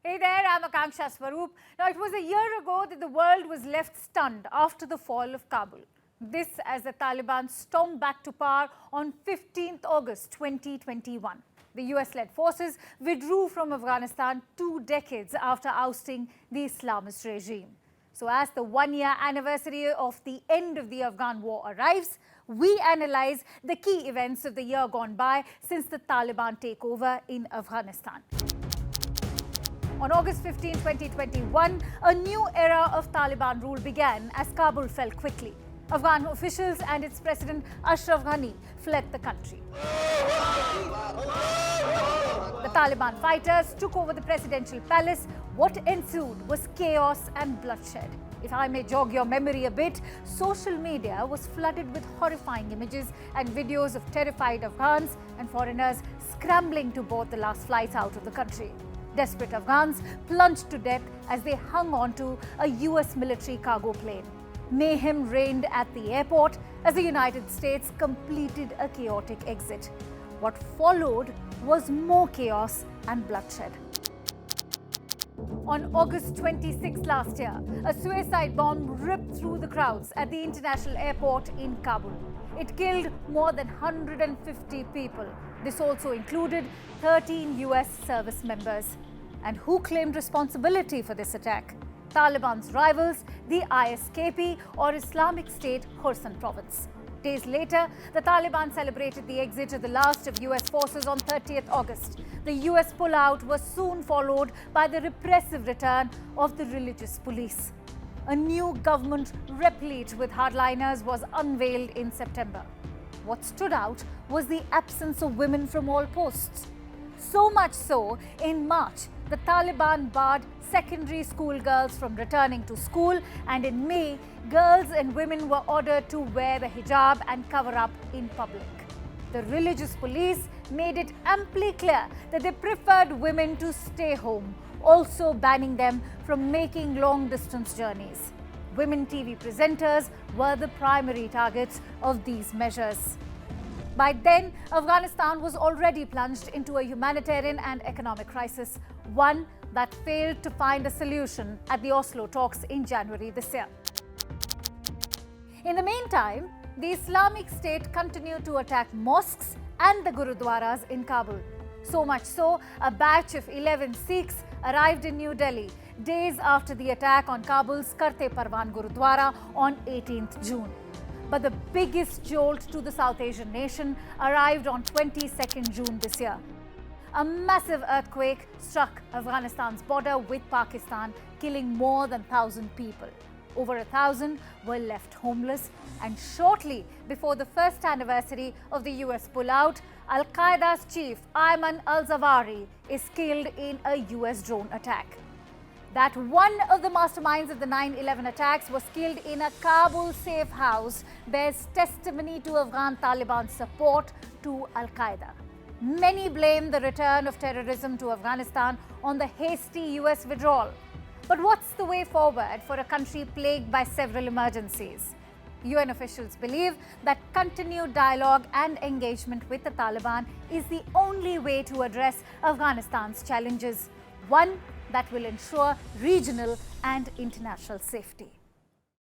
Hey there, I'm Akanksha Swaroop. Now, it was a year ago that the world was left stunned after the fall of Kabul. This as the Taliban stormed back to power on 15th August 2021. The US-led forces withdrew from Afghanistan 2 decades after ousting the Islamist regime. So as the one-year anniversary of the end of the Afghan war arrives, we analyze the key events of the year gone by since the Taliban takeover in Afghanistan. On August 15, 2021, a new era of Taliban rule began as Kabul fell quickly. Afghan officials and its president Ashraf Ghani fled the country. The Taliban fighters took over the presidential palace. What ensued was chaos and bloodshed. If I may jog your memory a bit, social media was flooded with horrifying images and videos of terrified Afghans and foreigners scrambling to board the last flights out of the country. Desperate Afghans plunged to death as they hung onto a US military cargo plane. Mayhem reigned at the airport as the United States completed a chaotic exit. What followed was more chaos and bloodshed. On August 26 last year, a suicide bomb ripped through the crowds at the international airport in Kabul. It killed more than 150 people. This also included 13 US service members. And who claimed responsibility for this attack? Taliban's rivals, the ISKP or Islamic State Khorasan province. Days later, the Taliban celebrated the exit of the last of US forces on 30th August. The US pullout was soon followed by the repressive return of the religious police. A new government replete with hardliners was unveiled in September. What stood out was the absence of women from all posts. So much so, in March, the Taliban barred secondary school girls from returning to school, and in May, girls and women were ordered to wear the hijab and cover up in public. The religious police made it amply clear that they preferred women to stay home, also banning them from making long-distance journeys. Women TV presenters were the primary targets of these measures. By then, Afghanistan was already plunged into a humanitarian and economic crisis, one that failed to find a solution at the Oslo talks in January this year. In the meantime, the Islamic State continued to attack mosques and the Gurudwaras in Kabul. So much so, a batch of 11 Sikhs arrived in New Delhi days after the attack on Kabul's Karte Parwan Gurudwara on 18th June. But the biggest jolt to the South Asian nation arrived on 22nd June this year. A massive earthquake struck Afghanistan's border with Pakistan, killing more than 1,000 people. Over 1,000 were left homeless, and shortly before the first anniversary of the US pullout, Al-Qaeda's chief Ayman al-Zawahiri is killed in a US drone attack. That one of the masterminds of the 9/11 attacks was killed in a Kabul safe house bears testimony to Afghan Taliban support to Al-Qaeda. Many blame the return of terrorism to Afghanistan on the hasty US withdrawal. But what's the way forward for a country plagued by several emergencies? UN officials believe that continued dialogue and engagement with the Taliban is the only way to address Afghanistan's challenges, one that will ensure regional and international safety.